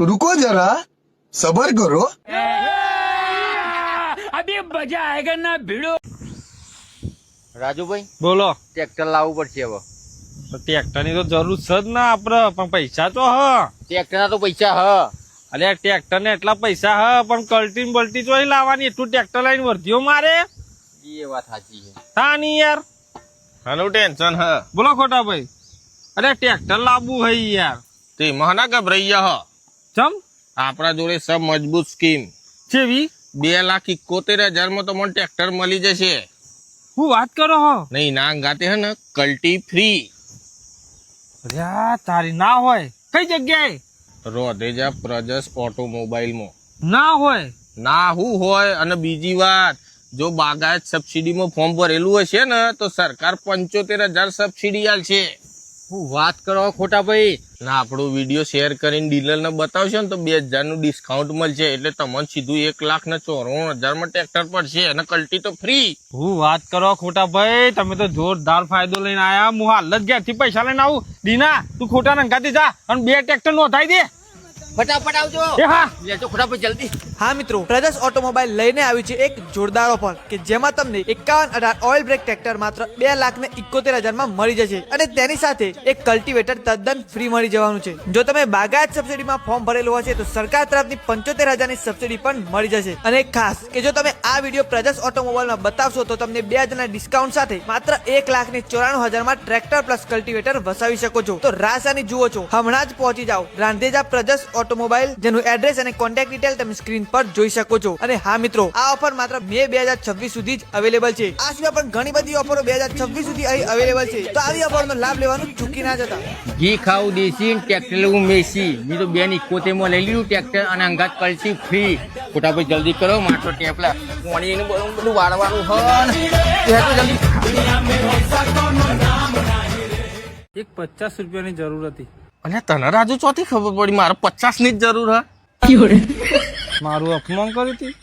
रुको जरा सबर करो। अभी मजा आएगा ना भिड़ो। રાજુભાઈ બોલો. ટ્રેક્ટર લાવવું પડશે હવે. ટ્રેક્ટર ની તો જરૂર છે જ ના આપડે, પણ પૈસા તો હ. ટ્રેક્ટરના તો પૈસા હ. અરે ટ્રેક્ટર ને એટલા પૈસા હ, પણ કલ્ટી બલ્ટી ચોઈ લાવવાની, એટલું ટ્રેક્ટર લઈને વર્ધીઓ મારે. એ વાત સાચી છે. હા ની યાર, હાનું ટેન્શન હ બોલો ખોટા ભાઈ. અરે ટ્રેક્ટર લાવવું હે યાર. તે મહાના ગભરાઈ હ ચમ આપણા જોડે સબ મજબૂત સ્કીમ જેવી 2,71,000 માં તમને ટ્રેક્ટર મળી જશે. હું વાત કરો હો? નહીં ના ગાતે હે ને કલ્ટી ફ્રી. અરે તારી ના હોય. કઈ જગ્યાએ? રોધેજા પ્રજસ ઓટોમોબાઈલ માં. ના હોય. ના હું હોય. અને બીજી વાત, જો બાગાયત સબસિડી માં ફોર્મ ભરેલું હશે ને તો સરકાર 75,000 સબસિડી આલશે. હું વાત કરો ખોટા ભાઈ. ના આપણો વિડીયો શેર કરીને ડીલર ને બતાવશો ને તો 2,000 નું ડિસ્કાઉન્ટ મળશે, એટલે તમને સીધું 1,94,000 માં ટ્રેક્ટર પડશે અને કલ્ટી તો ફ્રી. હું વાત કરો ખોટા ભાઈ, તમે તો જોરદાર ફાયદો લઈને આયા. હું હાલ જ ઘેરથી પૈસા લઈને આવું. દીના તું ખોટા નંગાતી જા અને 2 ટ્રેક્ટર નોંધાઈ દે. ફટાફટ આવજો. એ હા લેજો ખોટા ભાઈ જલ્દી. હા મિત્રો, પ્રજસ ઓટોમોબાઈલ લઈને આવ્યું છે એક જોરદાર ઓફર કે જેમાં તમને 5118 ઓઇલ બ્રેક ટ્રેક્ટર માત્ર 2,71,000 માં મળી જશે અને તેની સાથે એક કલ્ટિવેટર તદ્દન ફ્રી મળી જવાનું છે. જો તમે બાગાયત સબસિડીમાં ફોર્મ ભરેલું હશે તો સરકાર તરફની 75,000 ની સબસિડી પણ મળી જશે. અને ખાસ કે જો તમે આ વિડીયો પ્રજસ ઓટોમોબાઈલમાં બતાવશો તો તમને 2,000 ના ડિસ્કાઉન્ટ સાથે માત્ર 1,94,000 માં ટ્રેક્ટર પ્લસ કલ્ટિવેટર વસાવી શકો છો. તો રાસાની જુઓ છો, હમણાં જ પહોંચી જાઓ રાંધેજા પ્રજસ ઓટોમોબાઈલ, જેનું એડ્રેસ અને કોન્ટેક્ટ ડિટેલ તમે સ્ક્રીન પર જોઈ શકો છો. અને હા મિત્રો, આ ઓફર માત્ર મે 2026 સુધી જ અવેલેબલ છે. આ સિવાય પણ ઘણી બધી ઓફરો 2026 સુધી અહીં અવેલેબલ છે. તો આવી ઓફરનો લાભ લેવાનું ચૂકી ના જતા. ઘી ખાવું દેશી ને ટ્રેક્ટર લેવું મેસી. મેં તો 2,71 માં લઈ લીધું ટ્રેક્ટર અને અંગાત કલ્ટી ફ્રી. ખોટા ભાઈ જલ્દી કરો, મારો ટેપલા પાણી એનું બધું વાળવાનું હ જલ્દી. એક 50 રૂપિયાની જરૂર હતી. અને તને રાજુ ચોથી ખબર પડી મારે 50 ની જ જરૂર હ. મારું અપમાન કર્યું હતી.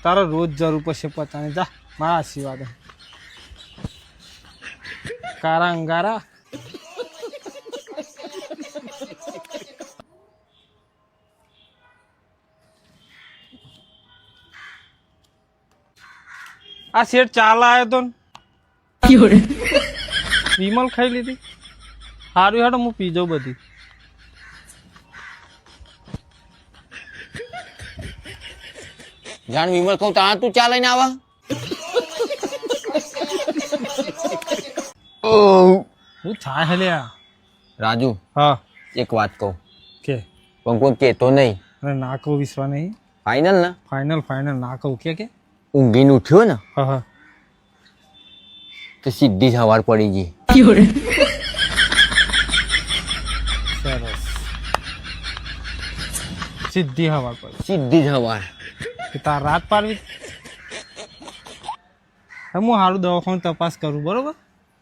તારો રોજ જરૂર પડશે 50 ની. જા મારા આશીર્વાદ. કારા અંગારા. આ શેઠ ચાલ આવ્યો તો ને. વિમલ ખાઈ લીધી. સારું હેડો હું પી જાઉં બધી. જાણ વિમલ કહું તા તું ચા લઈને આવા. હું થાય હેલ્યા. રાજુ હા એક વાત કહું, કે પણ કોઈ કેતો નહીં. અરે ના કહું વિશ્વા નહીં. ફાઈનલ ને? ફાઇનલ ના કહું કે ઊંઘીને ઉઠ્યો ને હા હા તો સીધી જ હવાર પડી ગઈ. સરસ. સીધી હવા પર સીધી જ હવાર. તાર રાત પાડવી. હું સારું દવાખાનું તપાસ કરું બરોબર,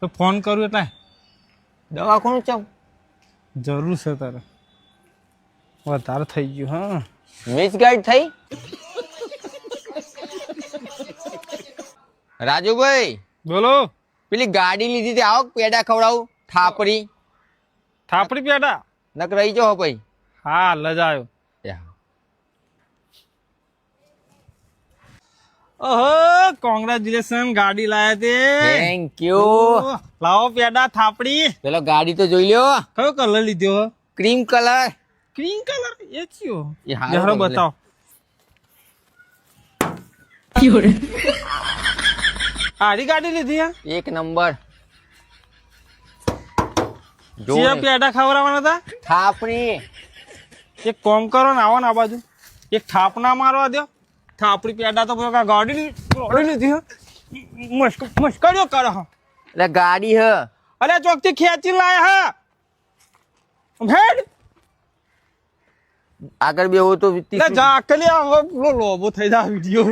તો ફોન કરું એટલે દવાખાનું ચાવ જરૂર છે તારે. વધારે થઈ ગયું. હા મિસ ગાઈડ થઈ. રાજુભાઈ બોલો. પેલી ગાડી લીધી હતી, આવો પેડા ખવડાવું. થાપડી થાપડી પેડા. નક રહી જાઓ ભાઈ. હા લજ આવ્યો. ઓહો કોંગ્રેચ્યુલેશન, ગાડી લાયા તે. Thank you. લાવો પેડા થાપડી. પેલો ગાડી તો જોઈ લ્યો. કયો કલર લીધો? Cream colour. Cream colour. એ કયો? એ હારો જરા કલર. બતાવો. આરી ગાડી લીધી હે? એક નંબર. ચિયા પેડા ખવડાવવાના હતા? થાપડી. એક કોમ કરો ને, આવો ને આ બાજુ. એક થાપ ના મારવા દો. થાપડી પેડા તો ગાડી લીધી હે. મસ્કરીઓ કરે હે. એટલે ગાડી હ. અરે ચોકથી ખેંચી લાયા હે. હેડ આગળ બેવો તો જા અકલી લોબો થઈ જા વિડિયો.